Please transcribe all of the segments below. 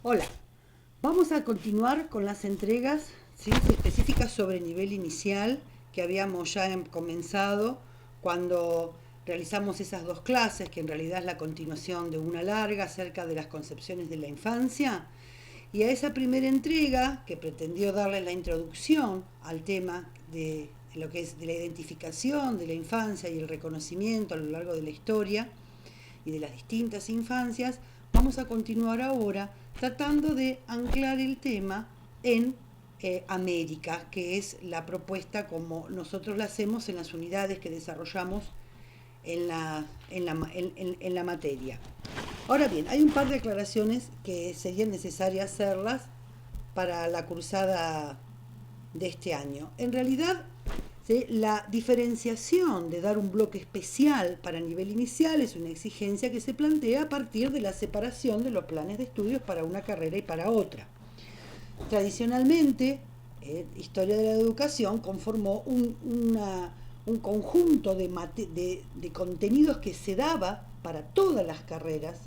Hola, vamos a continuar con las entregas, ¿sí?, específicas sobre nivel inicial que habíamos ya comenzado cuando realizamos esas dos clases, que en realidad es la continuación de una larga acerca de las concepciones de la infancia. Y a esa primera entrega, que pretendió darle la introducción al tema de lo que es de la identificación de la infancia y el reconocimiento a lo largo de la historia y de las distintas infancias, vamos a continuar ahora tratando de anclar el tema en América, que es la propuesta como nosotros la hacemos en las unidades que desarrollamos en la materia. Ahora bien, hay un par de aclaraciones que serían necesarias hacerlas para la cursada de este año. En realidad, ¿sí?, la diferenciación de dar un bloque especial para nivel inicial es una exigencia que se plantea a partir de la separación de los planes de estudios para una carrera y para otra. Tradicionalmente, Historia de la Educación conformó un conjunto de contenidos que se daba para todas las carreras,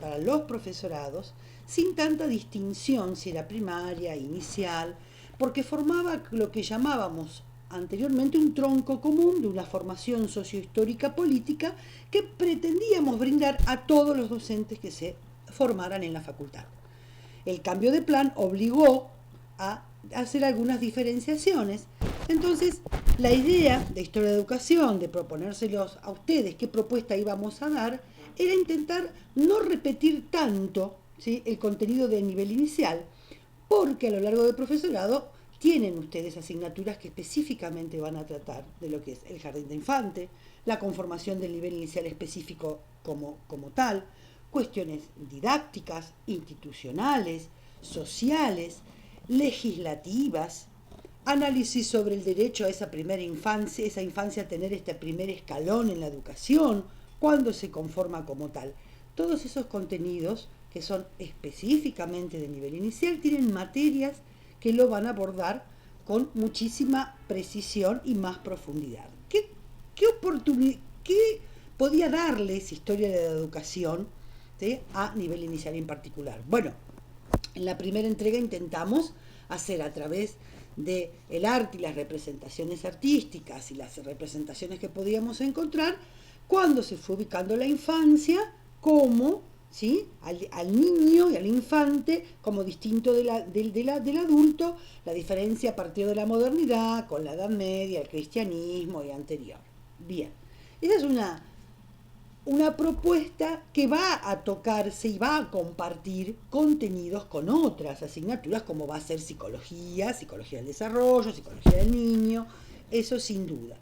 para los profesorados, sin tanta distinción si era primaria, inicial, porque formaba lo que llamábamos anteriormente un tronco común de una formación sociohistórica política que pretendíamos brindar a todos los docentes que se formaran en la facultad. El cambio de plan obligó a hacer algunas diferenciaciones. Entonces, la idea de Historia de Educación, de proponérselos a ustedes qué propuesta íbamos a dar, era intentar no repetir tanto, ¿sí?, el contenido de nivel inicial, porque a lo largo del profesorado tienen ustedes asignaturas que específicamente van a tratar de lo que es el jardín de infante, la conformación del nivel inicial específico como tal, cuestiones didácticas, institucionales, sociales, legislativas, análisis sobre el derecho a esa primera infancia, esa infancia a tener este primer escalón en la educación, cuando se conforma como tal. Todos esos contenidos que son específicamente de nivel inicial tienen materias que lo van a abordar con muchísima precisión y más profundidad. ¿Qué podía darles Historia de la Educación, ¿sí?, a nivel inicial en particular? Bueno, en la primera entrega intentamos hacer a través del arte y las representaciones artísticas y las representaciones que podíamos encontrar, cuando se fue ubicando la infancia como, ¿sí?, al niño y al infante como distinto del adulto, la diferencia a partir de la modernidad, con la Edad Media, el cristianismo y anterior. Bien, esa es una propuesta que va a tocarse y va a compartir contenidos con otras asignaturas, como va a ser psicología del desarrollo, psicología del niño, eso sin duda.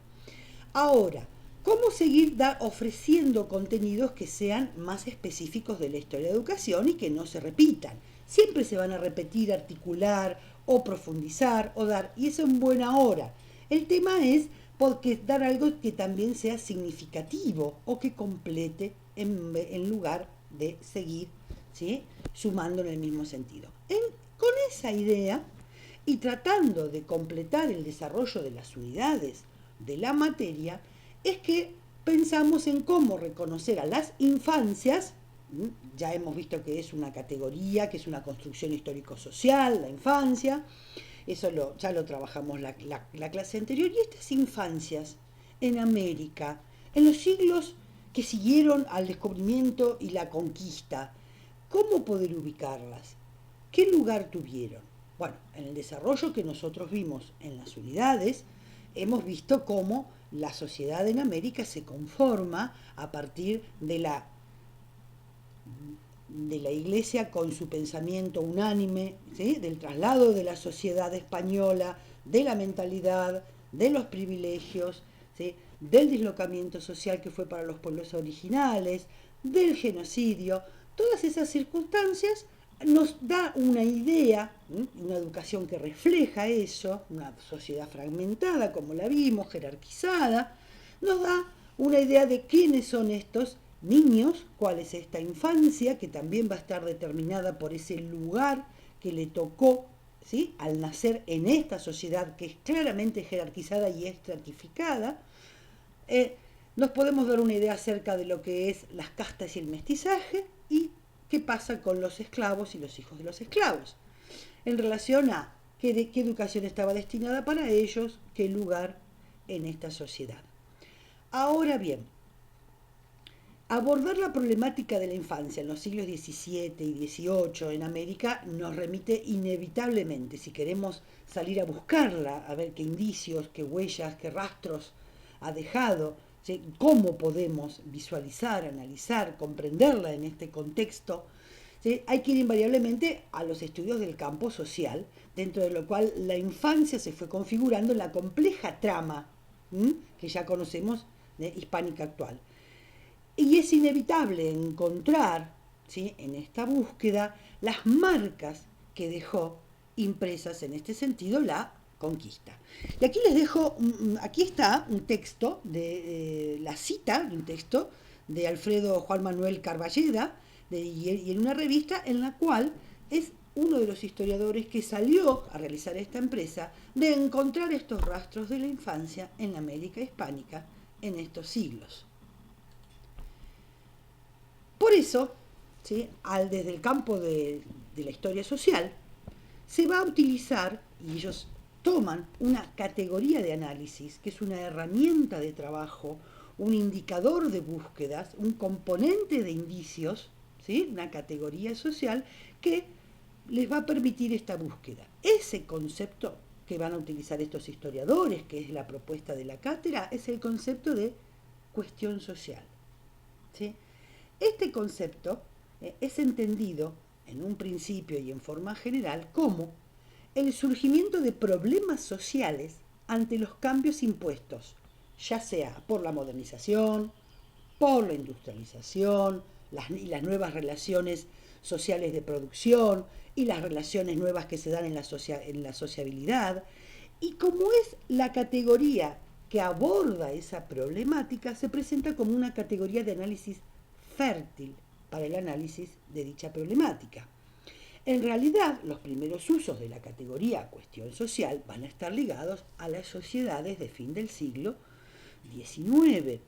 Ahora, ¿cómo seguir ofreciendo contenidos que sean más específicos de la historia de educación y que no se repitan? Siempre se van a repetir, articular o profundizar o dar, y eso en buena hora. El tema es porque dar algo que también sea significativo o que complete en lugar de seguir, ¿sí?, sumando en el mismo sentido. Con esa idea y tratando de completar el desarrollo de las unidades de la materia, es que pensamos en cómo reconocer a las infancias. Ya hemos visto que es una categoría, que es una construcción histórico-social, la infancia. Eso ya lo trabajamos la clase anterior. Y estas infancias en América, en los siglos que siguieron al descubrimiento y la conquista, ¿cómo poder ubicarlas? ¿Qué lugar tuvieron? Bueno, en el desarrollo que nosotros vimos en las unidades, hemos visto cómo la sociedad en América se conforma a partir de la Iglesia con su pensamiento unánime, ¿sí?, del traslado de la sociedad española, de la mentalidad, de los privilegios, ¿sí?, del deslocamiento social que fue para los pueblos originales, del genocidio. Todas esas circunstancias nos da una idea, una educación que refleja eso, una sociedad fragmentada como la vimos, jerarquizada, nos da una idea de quiénes son estos niños, cuál es esta infancia, que también va a estar determinada por ese lugar que le tocó, ¿sí?, al nacer en esta sociedad que es claramente jerarquizada y estratificada. Nos podemos dar una idea acerca de lo que es las castas y el mestizaje, y qué pasa con los esclavos y los hijos de los esclavos, en relación a qué educación estaba destinada para ellos, qué lugar en esta sociedad. Ahora bien, abordar la problemática de la infancia en los siglos XVII y XVIII en América nos remite inevitablemente, si queremos salir a buscarla, a ver qué indicios, qué huellas, qué rastros ha dejado, ¿sí? Cómo podemos visualizar, analizar, comprenderla en este contexto, ¿sí? Hay que ir invariablemente a los estudios del campo social, dentro de lo cual la infancia se fue configurando en la compleja trama que ya conocemos de hispánica actual. Y es inevitable encontrar, ¿sí?, en esta búsqueda las marcas que dejó impresas en este sentido la conquista. Y aquí les dejo, aquí está un texto, la cita de un texto de Alfredo Juan Manuel Carballeda, y en una revista en la cual es uno de los historiadores que salió a realizar esta empresa de encontrar estos rastros de la infancia en la América hispánica en estos siglos. Por eso, ¿sí?, desde el campo de la historia social, se va a utilizar, y ellos toman una categoría de análisis, que es una herramienta de trabajo, un indicador de búsquedas, un componente de indicios, ¿sí?, una categoría social que les va a permitir esta búsqueda. Ese concepto que van a utilizar estos historiadores, que es la propuesta de la cátedra, es el concepto de cuestión social, ¿sí? Este concepto es entendido en un principio y en forma general como el surgimiento de problemas sociales ante los cambios impuestos, ya sea por la modernización, por la industrialización, las nuevas relaciones sociales de producción y las relaciones nuevas que se dan en la sociabilidad. Y como es la categoría que aborda esa problemática, se presenta como una categoría de análisis fértil para el análisis de dicha problemática. En realidad, los primeros usos de la categoría cuestión social van a estar ligados a las sociedades de fin del siglo XIX,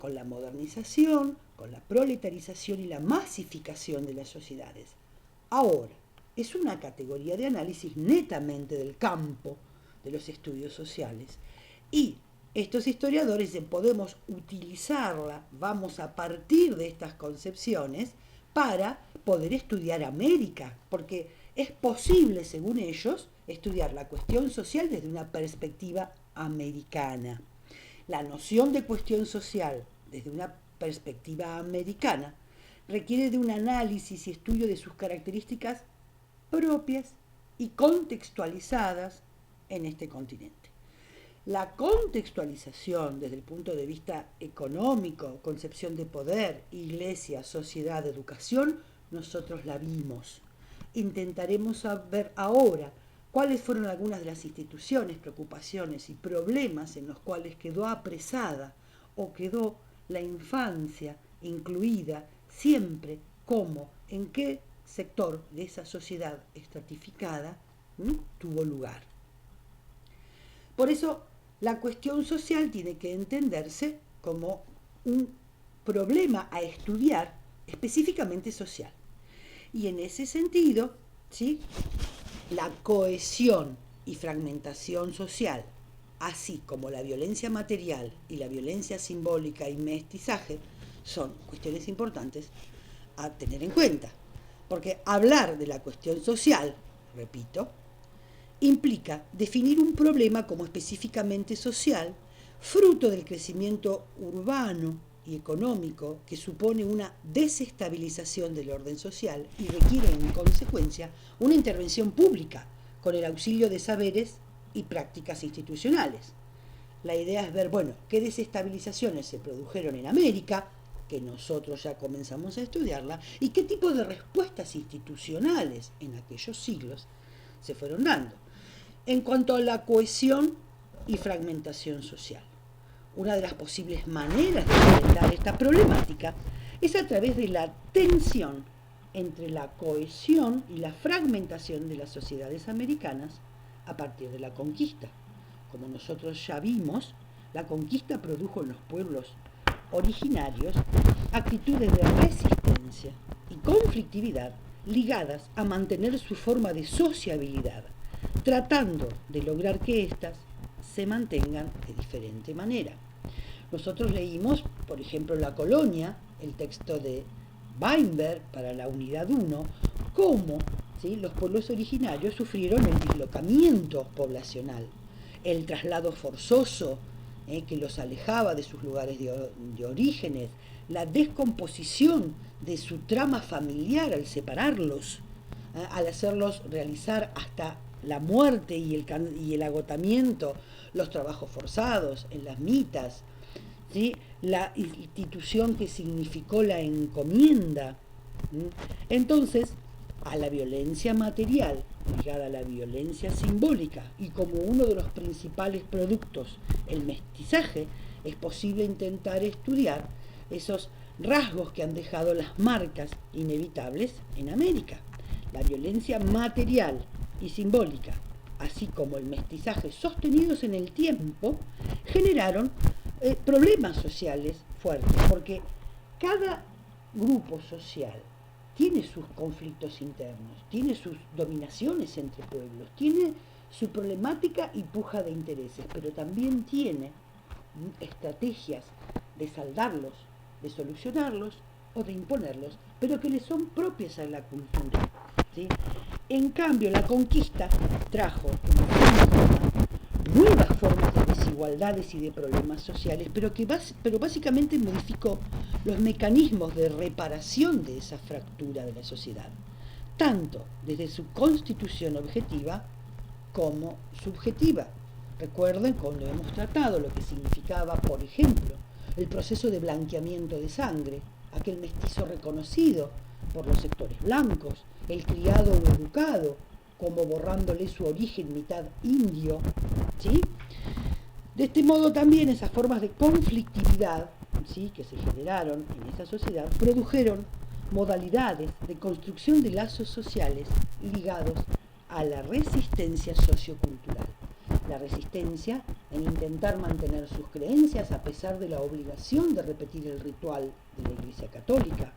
con la modernización, con la proletarización y la masificación de las sociedades. Ahora, es una categoría de análisis netamente del campo de los estudios sociales y estos historiadores podemos utilizarla, vamos a partir de estas concepciones para poder estudiar América, porque es posible, según ellos, estudiar la cuestión social desde una perspectiva americana. La noción de cuestión social desde una perspectiva americana requiere de un análisis y estudio de sus características propias y contextualizadas en este continente. La contextualización desde el punto de vista económico, concepción de poder, iglesia, sociedad, educación, nosotros la vimos. Intentaremos ver ahora cuáles fueron algunas de las instituciones, preocupaciones y problemas en los cuales quedó apresada o quedó la infancia incluida siempre, como, en qué sector de esa sociedad estratificada tuvo lugar. Por eso, la cuestión social tiene que entenderse como un problema a estudiar específicamente social. Y en ese sentido, ¿sí?, la cohesión y fragmentación social, así como la violencia material y la violencia simbólica y mestizaje, son cuestiones importantes a tener en cuenta. Porque hablar de la cuestión social, repito, implica definir un problema como específicamente social, fruto del crecimiento urbano y económico que supone una desestabilización del orden social y requiere en consecuencia una intervención pública con el auxilio de saberes y prácticas institucionales. La idea es ver, bueno, qué desestabilizaciones se produjeron en América, que nosotros ya comenzamos a estudiarla, y qué tipo de respuestas institucionales en aquellos siglos se fueron dando. En cuanto a la cohesión y fragmentación social, una de las posibles maneras de enfrentar esta problemática es a través de la tensión entre la cohesión y la fragmentación de las sociedades americanas a partir de la conquista. Como nosotros ya vimos, la conquista produjo en los pueblos originarios actitudes de resistencia y conflictividad ligadas a mantener su forma de sociabilidad, tratando de lograr que éstas se mantengan de diferente manera. Nosotros leímos, por ejemplo, en La Colonia, el texto de Weinberg para la unidad 1, cómo, ¿sí?, los pueblos originarios sufrieron el dislocamiento poblacional, el traslado forzoso que los alejaba de sus lugares de orígenes, la descomposición de su trama familiar al separarlos, al hacerlos realizar hasta la muerte y el agotamiento los trabajos forzados en las mitas, ¿sí?, la institución que significó la encomienda. Entonces, a la violencia material ligada a la violencia simbólica y como uno de los principales productos, el mestizaje, es posible intentar estudiar esos rasgos que han dejado las marcas inevitables en América. La violencia material y simbólica, así como el mestizaje sostenidos en el tiempo, generaron problemas sociales fuertes, porque cada grupo social tiene sus conflictos internos, tiene sus dominaciones entre pueblos, tiene su problemática y puja de intereses, pero también tiene estrategias de saldarlos, de solucionarlos o de imponerlos, pero que le son propias a la cultura, ¿sí? En cambio, la conquista trajo nuevas formas de desigualdades y de problemas sociales, pero básicamente modificó los mecanismos de reparación de esa fractura de la sociedad, tanto desde su constitución objetiva como subjetiva. Recuerden cuando hemos tratado lo que significaba, por ejemplo, el proceso de blanqueamiento de sangre, aquel mestizo reconocido por los sectores blancos, el criado o educado, como borrándole su origen mitad indio, ¿sí? De este modo también esas formas de conflictividad, ¿sí?, que se generaron en esa sociedad produjeron modalidades de construcción de lazos sociales ligados a la resistencia sociocultural. La resistencia en intentar mantener sus creencias a pesar de la obligación de repetir el ritual de la Iglesia Católica.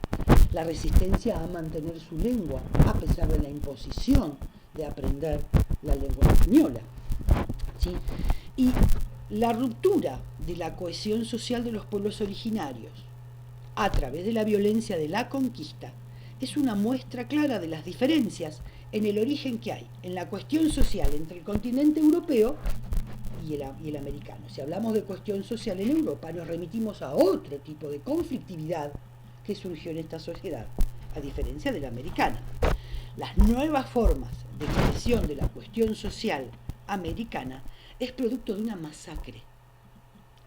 La resistencia a mantener su lengua a pesar de la imposición de aprender la lengua española, ¿sí? Y la ruptura de la cohesión social de los pueblos originarios a través de la violencia de la conquista es una muestra clara de las diferencias en el origen que hay en la cuestión social entre el continente europeo y el americano. Si hablamos de cuestión social en Europa, nos remitimos a otro tipo de conflictividad que surgió en esta sociedad, a diferencia de la americana. Las nuevas formas de expresión de la cuestión social americana es producto de una masacre,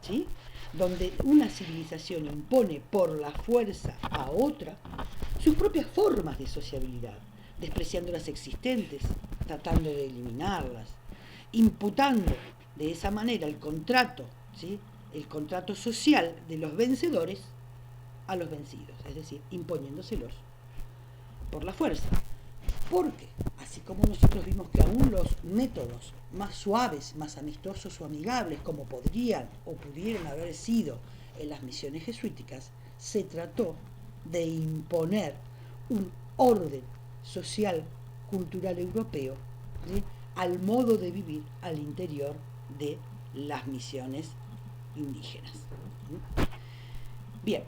¿sí?, donde una civilización impone por la fuerza a otra sus propias formas de sociabilidad, despreciando las existentes, tratando de eliminarlas, imputando de esa manera el contrato, ¿sí?, el contrato social de los vencedores a los vencidos, es decir, imponiéndoselos por la fuerza. Porque, así como nosotros vimos que aún los métodos más suaves, más amistosos o amigables, como podrían o pudieron haber sido en las misiones jesuíticas, se trató de imponer un orden social, cultural europeo, ¿sí?, al modo de vivir al interior de las misiones indígenas. Bien,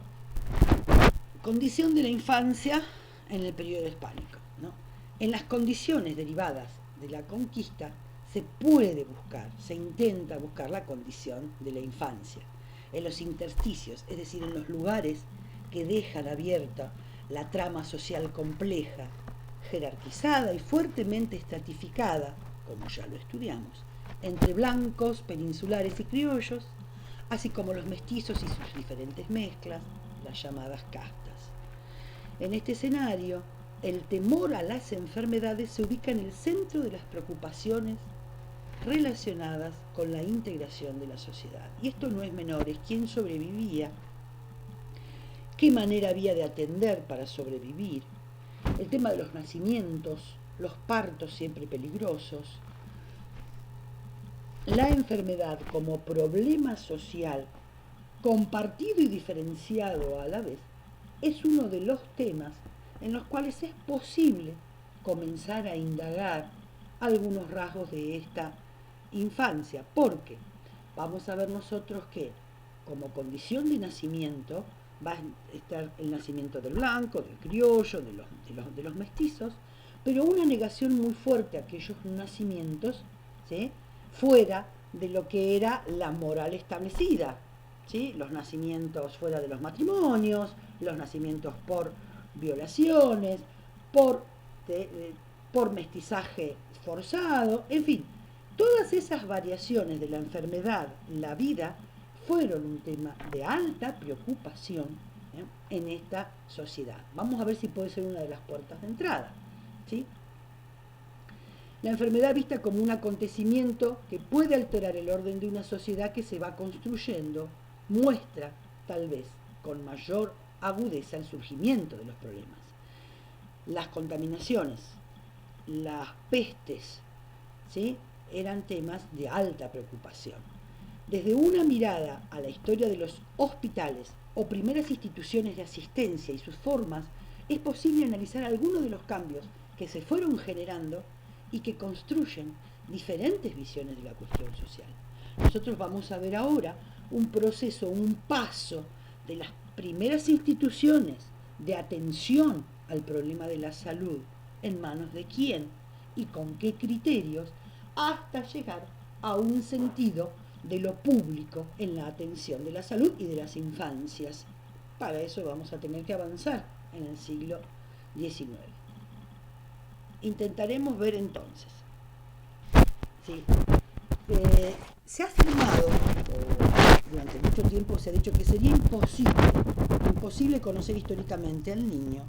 condición de la infancia en el periodo hispánico, ¿no? En las condiciones derivadas de la conquista se puede buscar, se intenta buscar la condición de la infancia, en los intersticios, es decir, en los lugares que dejan abierta la trama social compleja, jerarquizada y fuertemente estratificada, como ya lo estudiamos, entre blancos, peninsulares y criollos, así como los mestizos y sus diferentes mezclas, las llamadas castas. En este escenario, el temor a las enfermedades se ubica en el centro de las preocupaciones relacionadas con la integración de la sociedad. Y esto no es menor, es quién sobrevivía, qué manera había de atender para sobrevivir, el tema de los nacimientos, los partos siempre peligrosos, la enfermedad como problema social compartido y diferenciado a la vez, es uno de los temas en los cuales es posible comenzar a indagar algunos rasgos de esta infancia, porque vamos a ver nosotros que como condición de nacimiento va a estar el nacimiento del blanco, del criollo, de los mestizos, pero una negación muy fuerte a aquellos nacimientos, ¿sí?, fuera de lo que era la moral establecida, ¿sí?, los nacimientos fuera de los matrimonios, los nacimientos por violaciones, por, por mestizaje forzado, en fin, todas esas variaciones de la enfermedad, la vida, fueron un tema de alta preocupación en esta sociedad. Vamos a ver si puede ser una de las puertas de entrada, ¿sí? La enfermedad vista como un acontecimiento que puede alterar el orden de una sociedad que se va construyendo, muestra, tal vez, con mayor agudeza el surgimiento de los problemas. Las contaminaciones, las pestes, ¿sí?, eran temas de alta preocupación. Desde una mirada a la historia de los hospitales o primeras instituciones de asistencia y sus formas, es posible analizar algunos de los cambios que se fueron generando y que construyen diferentes visiones de la cuestión social. Nosotros vamos a ver ahora un proceso, un paso de las primeras instituciones de atención al problema de la salud, en manos de quién y con qué criterios, hasta llegar a un sentido de lo público en la atención de la salud y de las infancias. Para eso vamos a tener que avanzar en el siglo XIX. Intentaremos ver entonces. Sí. Se ha afirmado, durante mucho tiempo se ha dicho que sería imposible conocer históricamente al niño,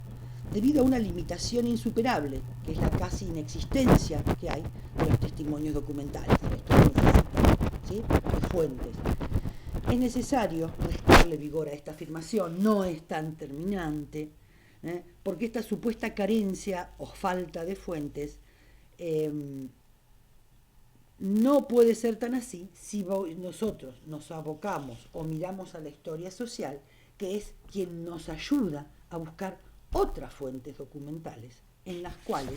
debido a una limitación insuperable, que es la casi inexistencia que hay de los testimonios documentales, ¿sí?, de fuentes. Es necesario restarle vigor a esta afirmación, no es tan terminante, porque esta supuesta carencia o falta de fuentes no puede ser tan así si nosotros nos abocamos o miramos a la historia social, que es quien nos ayuda a buscar otras fuentes documentales en las cuales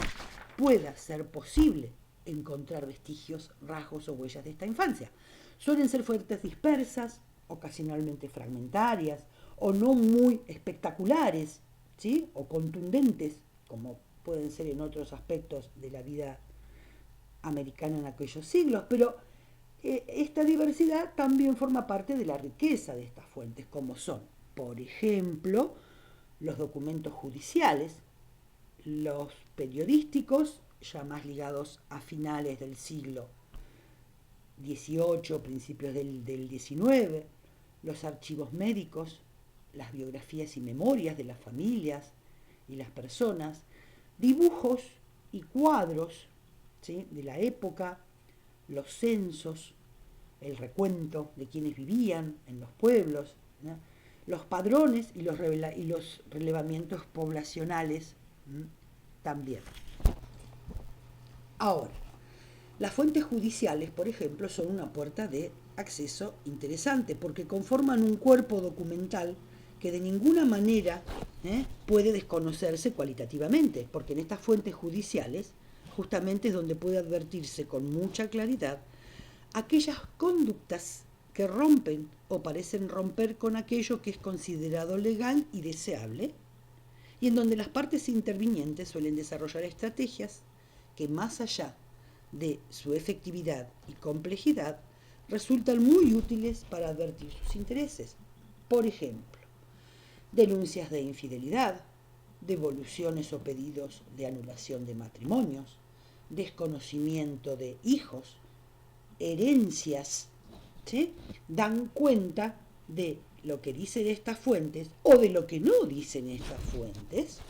pueda ser posible encontrar vestigios, rasgos o huellas de esta infancia. Suelen ser fuentes dispersas, ocasionalmente fragmentarias, o no muy espectaculares, ¿sí?, o contundentes, como pueden ser en otros aspectos de la vida americana en aquellos siglos, pero esta diversidad también forma parte de la riqueza de estas fuentes, como son, por ejemplo, los documentos judiciales, los periodísticos, ya más ligados a finales del siglo XVIII, principios del XIX, los archivos médicos, las biografías y memorias de las familias y las personas, dibujos y cuadros, ¿sí?, de la época, los censos, el recuento de quienes vivían en los pueblos, ¿no?, los padrones y los relevamientos poblacionales también. Ahora, las fuentes judiciales, por ejemplo, son una puerta de acceso interesante porque conforman un cuerpo documental que de ninguna manera puede desconocerse cualitativamente, porque en estas fuentes judiciales justamente es donde puede advertirse con mucha claridad aquellas conductas que rompen o parecen romper con aquello que es considerado legal y deseable, y en donde las partes intervinientes suelen desarrollar estrategias que, más allá de su efectividad y complejidad, resultan muy útiles para advertir sus intereses. Por ejemplo, denuncias de infidelidad, devoluciones o pedidos de anulación de matrimonios, desconocimiento de hijos, herencias, ¿sí?, dan cuenta de lo que dicen estas fuentes o de lo que no dicen estas fuentes,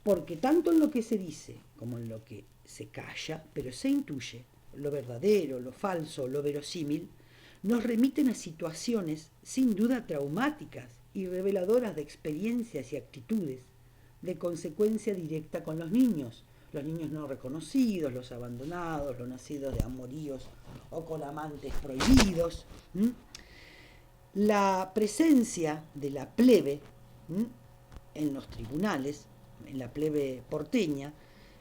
porque tanto en lo que se dice como en lo que se calla, pero se intuye, lo verdadero, lo falso, lo verosímil, nos remiten a situaciones sin duda traumáticas y reveladoras de experiencias y actitudes de consecuencia directa con los niños no reconocidos, los abandonados, los nacidos de amoríos o con amantes prohibidos. La presencia de la plebe en los tribunales, en la plebe porteña,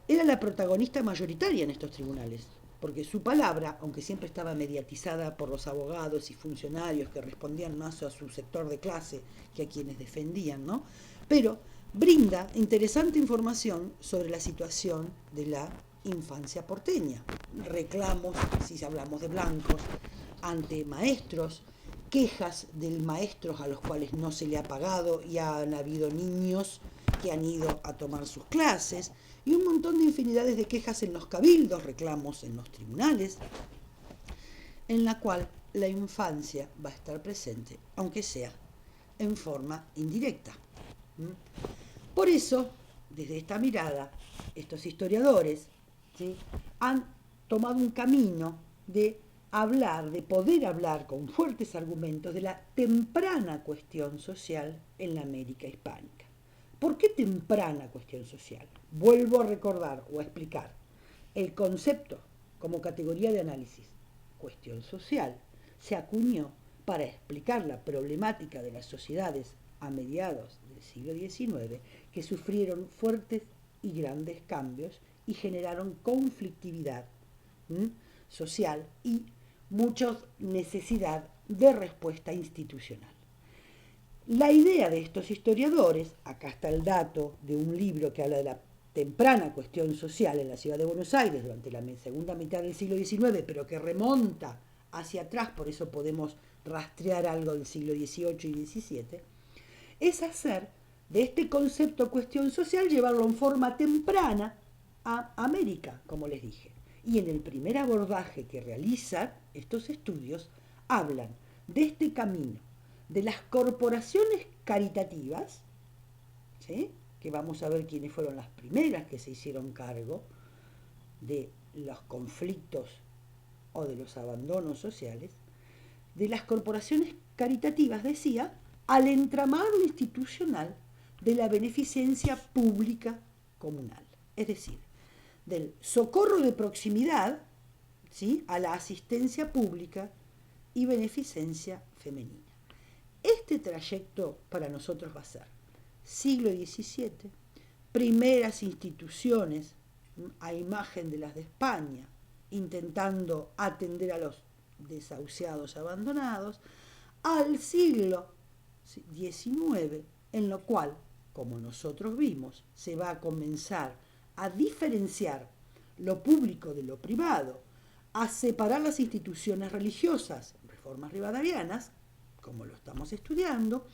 era la protagonista mayoritaria en estos tribunales, porque su palabra, aunque siempre estaba mediatizada por los abogados y funcionarios que respondían más a su sector de clase que a quienes defendían, ¿no? Pero brinda interesante información sobre la situación de la infancia porteña. Reclamos, si hablamos de blancos, ante maestros, quejas de maestros a los cuales no se le ha pagado y han habido niños que han ido a tomar sus clases, y un montón de infinidades de quejas en los cabildos, reclamos en los tribunales, en la cual la infancia va a estar presente, aunque sea en forma indirecta. Por eso, desde esta mirada, estos historiadores, ¿sí?, han tomado un camino de hablar, de poder hablar con fuertes argumentos de la temprana cuestión social en la América hispánica. ¿Por qué temprana cuestión social? Vuelvo a recordar o a explicar. El concepto como categoría de análisis, cuestión social, se acuñó para explicar la problemática de las sociedades a mediados del siglo XIX que sufrieron fuertes y grandes cambios y generaron conflictividad social y mucha necesidad de respuesta institucional. La idea de estos historiadores, acá está el dato de un libro que habla de la temprana cuestión social en la ciudad de Buenos Aires durante la segunda mitad del siglo XIX, pero que remonta hacia atrás, por eso podemos rastrear algo del siglo XVIII y XVII, es hacer de este concepto cuestión social, llevarlo en forma temprana a América, como les dije. Y en el primer abordaje que realizan estos estudios, hablan de este camino de las corporaciones caritativas, ¿sí?, que vamos a ver quiénes fueron las primeras que se hicieron cargo de los conflictos o de los abandonos sociales, de las corporaciones caritativas, decía, al entramado institucional de la beneficencia pública comunal. Es decir, del socorro de proximidad, ¿sí?, a la asistencia pública y beneficencia femenina. Este trayecto para nosotros va a ser siglo XVII, primeras instituciones a imagen de las de España, intentando atender a los desahuciados abandonados, al siglo XIX, en lo cual, como nosotros vimos, se va a comenzar a diferenciar lo público de lo privado, a separar las instituciones religiosas, reformas rivadavieanas, como lo estamos estudiando,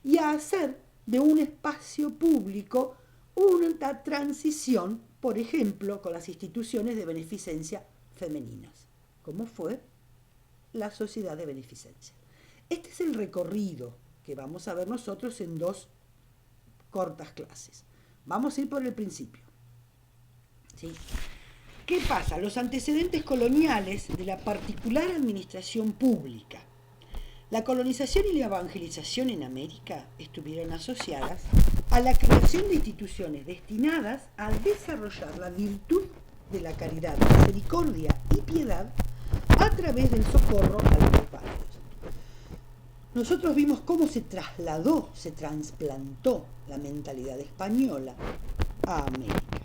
y a hacer de un espacio público una transición, por ejemplo, con las instituciones de beneficencia femeninas, como fue la sociedad de beneficencia. Este es el recorrido que vamos a ver nosotros en dos cortas clases. Vamos a ir por el principio, ¿sí? ¿Qué pasa? Los antecedentes coloniales de la particular administración pública. La colonización y la evangelización en América estuvieron asociadas a la creación de instituciones destinadas a desarrollar la virtud de la caridad, misericordia y piedad a través del socorro a los desvalidos. Nosotros vimos cómo se trasladó, se trasplantó la mentalidad española a América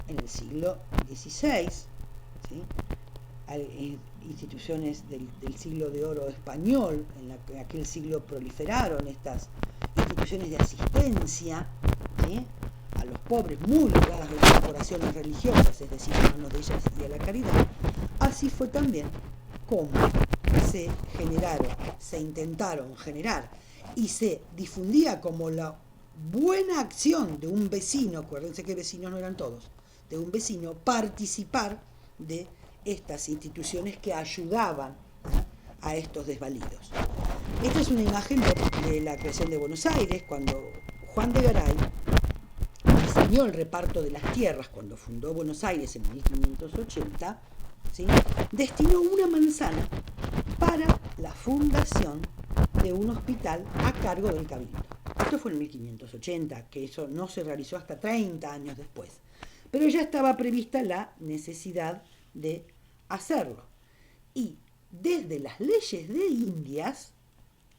en el siglo XVI, ¿sí?, instituciones del siglo de oro español, en aquel siglo proliferaron estas instituciones de asistencia, ¿sí?, a los pobres, muy ligadas a las corporaciones religiosas, es decir, a manos de ellas y a la caridad. Así fue también como se intentaron generar y se difundía como la buena acción de un vecino, acuérdense que vecinos no eran todos, de un vecino participar de estas instituciones que ayudaban a estos desvalidos. Esta es una imagen de la creación de Buenos Aires, cuando Juan de Garay diseñó el reparto de las tierras, cuando fundó Buenos Aires en 1580, ¿sí?, destinó una manzana para la fundación de un hospital a cargo del Cabildo. Esto fue en 1580, que eso no se realizó hasta 30 años después. Pero ya estaba prevista la necesidad de hacerlo. Y desde las leyes de Indias,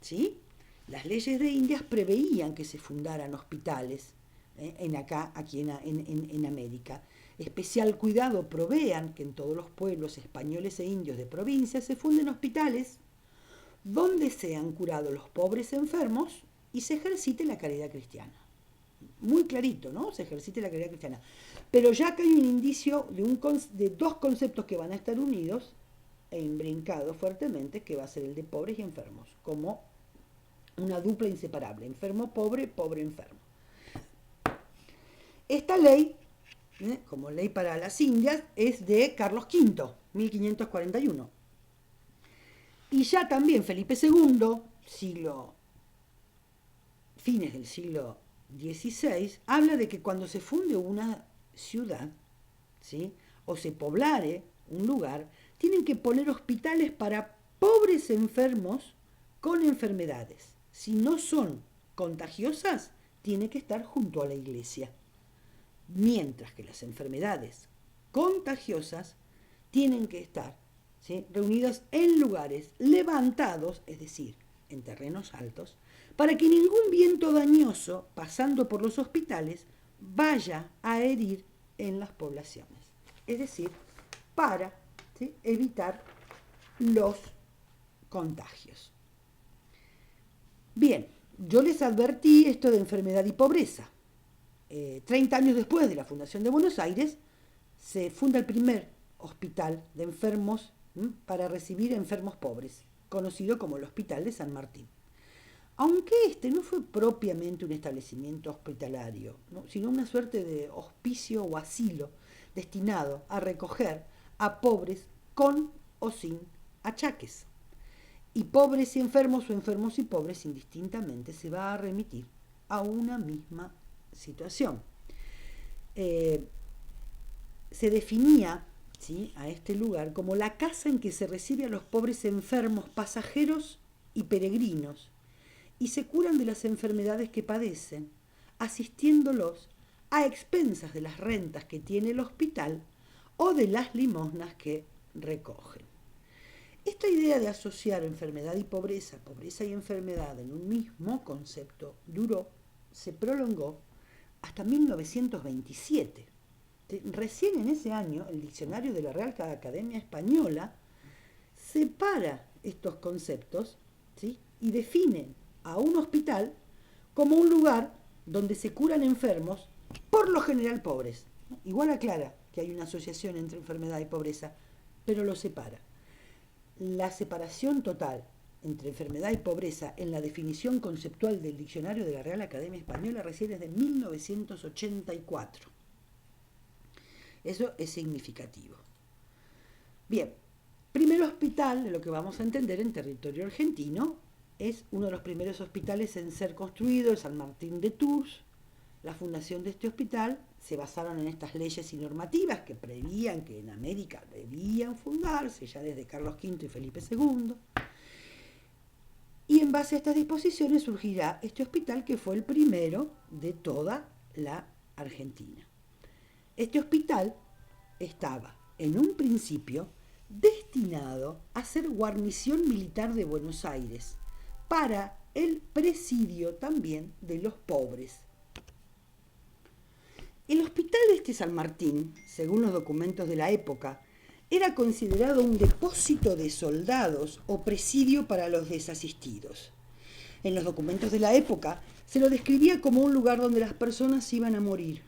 ¿sí? Las leyes de Indias preveían que se fundaran hospitales aquí en América. Especial cuidado provean que en todos los pueblos españoles e indios de provincia se funden hospitales donde sean curados los pobres enfermos y se ejercite la caridad cristiana. Muy clarito, ¿no? Se ejercite la caridad cristiana. Pero ya acá hay un indicio de dos conceptos que van a estar unidos e imbrincados fuertemente, que va a ser el de pobres y enfermos, como una dupla inseparable, enfermo-pobre, pobre-enfermo. Esta ley, como ley para las Indias, es de Carlos V, 1541. Y ya también Felipe II, fines del siglo XVI, habla de que cuando se funde una ciudad, ¿sí?, o se poblare un lugar, tienen que poner hospitales para pobres enfermos con enfermedades. Si no son contagiosas, tiene que estar junto a la iglesia. Mientras que las enfermedades contagiosas tienen que estar, ¿sí?, reunidas en lugares levantados, es decir, en terrenos altos, para que ningún viento dañoso pasando por los hospitales vaya a herir en las poblaciones. Es decir, para, ¿sí?, evitar los contagios. Bien, yo les advertí esto de enfermedad y pobreza. 30 años después de la fundación de Buenos Aires, se funda el primer hospital de enfermos para recibir enfermos pobres, conocido como el Hospital de San Martín. Aunque este no fue propiamente un establecimiento hospitalario, ¿no?, sino una suerte de hospicio o asilo destinado a recoger a pobres con o sin achaques. Y pobres y enfermos o enfermos y pobres indistintamente se va a remitir a una misma situación. Se definía, ¿sí?, a este lugar como la casa en que se recibe a los pobres enfermos, pasajeros y peregrinos, y se curan de las enfermedades que padecen, asistiéndolos a expensas de las rentas que tiene el hospital o de las limosnas que recogen. Esta idea de asociar enfermedad y pobreza, pobreza y enfermedad en un mismo concepto se prolongó hasta 1927. Recién en ese año, el diccionario de la Real Academia Española separa estos conceptos, ¿sí?, y define a un hospital como un lugar donde se curan enfermos, por lo general pobres. Igual aclara que hay una asociación entre enfermedad y pobreza, pero lo separa. La separación total entre enfermedad y pobreza en la definición conceptual del diccionario de la Real Academia Española recién es de 1984. Eso es significativo. Bien, primer hospital, de lo que vamos a entender en territorio argentino, es uno de los primeros hospitales en ser construido, el San Martín de Tours. La fundación de este hospital se basaron en estas leyes y normativas que prevían que en América debían fundarse ya desde Carlos V y Felipe II. Y en base a estas disposiciones surgirá este hospital que fue el primero de toda la Argentina. Este hospital estaba en un principio destinado a ser guarnición militar de Buenos Aires para el presidio también de los pobres. El hospital de San Martín, según los documentos de la época, era considerado un depósito de soldados o presidio para los desasistidos. En los documentos de la época se lo describía como un lugar donde las personas iban a morir,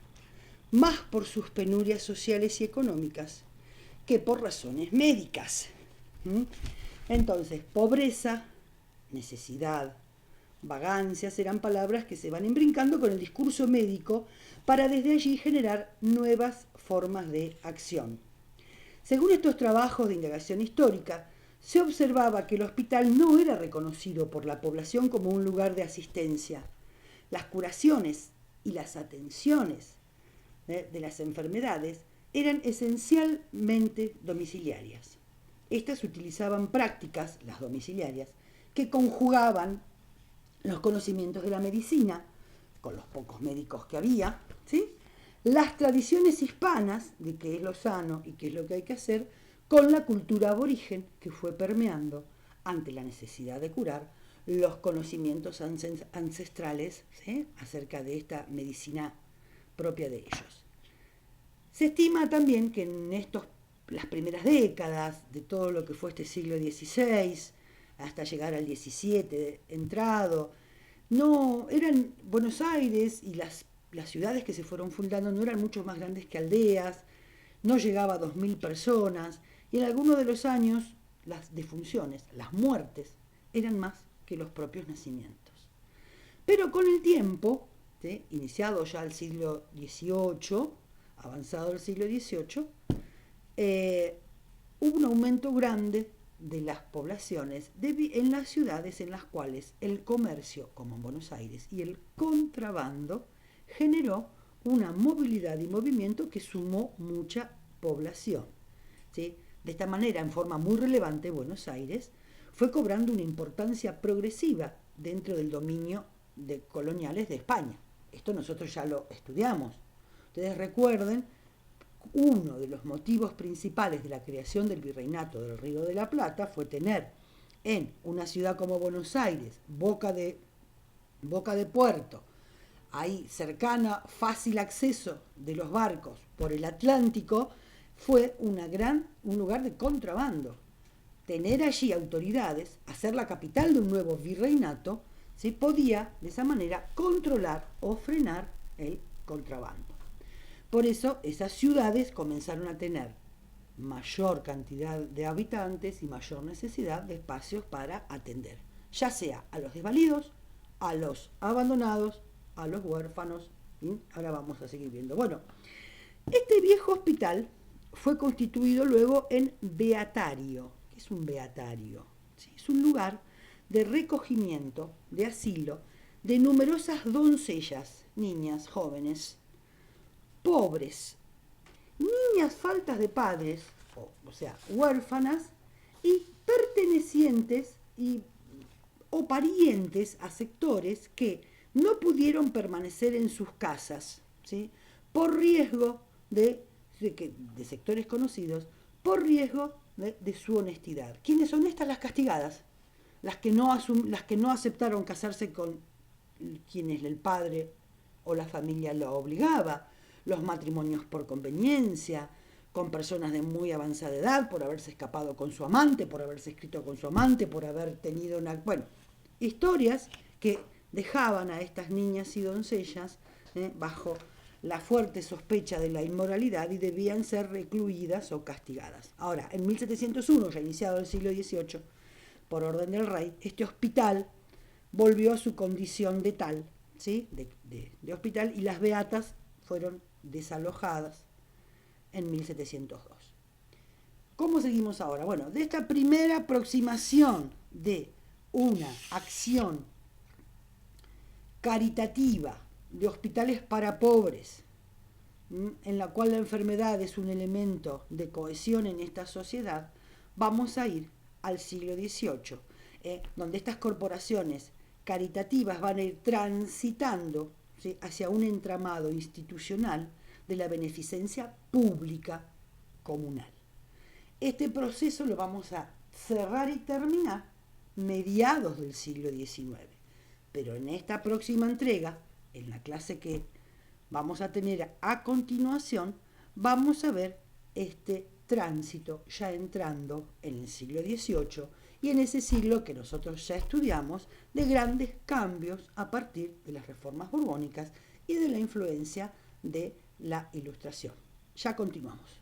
más por sus penurias sociales y económicas que por razones médicas. Entonces, pobreza, necesidad, vagancias eran palabras que se van imbrincando con el discurso médico para desde allí generar nuevas formas de acción. Según estos trabajos de indagación histórica, se observaba que el hospital no era reconocido por la población como un lugar de asistencia. Las curaciones y las atenciones de las enfermedades eran esencialmente domiciliarias. Estas utilizaban prácticas, las domiciliarias, que conjugaban los conocimientos de la medicina, con los pocos médicos que había, ¿sí?, las tradiciones hispanas de qué es lo sano y qué es lo que hay que hacer, con la cultura aborigen que fue permeando, ante la necesidad de curar, los conocimientos ancestrales, ¿sí?, acerca de esta medicina propia de ellos. Se estima también que en las primeras décadas de todo lo que fue este siglo XVI, hasta llegar al XVII entrado, no eran Buenos Aires y las ciudades que se fueron fundando no eran mucho más grandes que aldeas, no llegaba a 2000 personas, y en algunos de los años las defunciones, las muertes, eran más que los propios nacimientos. Pero con el tiempo, ¿sí?, iniciado ya el siglo XVIII, avanzado el siglo XVIII, hubo un aumento grande de las poblaciones en las ciudades en las cuales el comercio, como en Buenos Aires, y el contrabando generó una movilidad y movimiento que sumó mucha población, ¿sí? De esta manera, en forma muy relevante, Buenos Aires fue cobrando una importancia progresiva dentro del dominio de coloniales de España. Esto nosotros ya lo estudiamos. Ustedes recuerden, uno de los motivos principales de la creación del Virreinato del Río de la Plata fue tener en una ciudad como Buenos Aires, boca de puerto, ahí cercana, fácil acceso de los barcos por el Atlántico, fue un lugar de contrabando. Tener allí autoridades, hacer la capital de un nuevo virreinato, se podía de esa manera controlar o frenar el contrabando. Por eso esas ciudades comenzaron a tener mayor cantidad de habitantes y mayor necesidad de espacios para atender, ya sea a los desvalidos, a los abandonados, a los huérfanos. ¿Sí? Ahora vamos a seguir viendo. Bueno, este viejo hospital fue constituido luego en beatario. ¿Qué es un beatario? ¿Sí? Es un lugar de recogimiento, de asilo, de numerosas doncellas, niñas, jóvenes, pobres, niñas faltas de padres, o sea, huérfanas, y pertenecientes o parientes a sectores que no pudieron permanecer en sus casas, ¿sí?, por riesgo de sectores conocidos, por riesgo de su honestidad. ¿Quiénes son estas? Las castigadas, las que no aceptaron casarse con quienes el padre o la familia lo obligaba, los matrimonios por conveniencia, con personas de muy avanzada edad, por haberse escapado con su amante, por haberse escrito con su amante, por haber tenido historias que dejaban a estas niñas y doncellas bajo la fuerte sospecha de la inmoralidad y debían ser recluidas o castigadas. Ahora, en 1701, ya iniciado el siglo XVIII, por orden del rey, este hospital volvió a su condición de tal, ¿sí?, de hospital, y las beatas fueron desalojadas en 1702. ¿Cómo seguimos ahora? Bueno, de esta primera aproximación de una acción caritativa de hospitales para pobres, en la cual la enfermedad es un elemento de cohesión en esta sociedad, vamos a ir al siglo XVIII, donde estas corporaciones caritativas van a ir transitando, ¿sí?, hacia un entramado institucional de la beneficencia pública comunal. Este proceso lo vamos a cerrar y terminar mediados del siglo XIX. Pero en esta próxima entrega, en la clase que vamos a tener a continuación, vamos a ver este tránsito ya entrando en el siglo XVIII y en ese siglo que nosotros ya estudiamos de grandes cambios a partir de las reformas borbónicas y de la influencia de la Ilustración. Ya continuamos.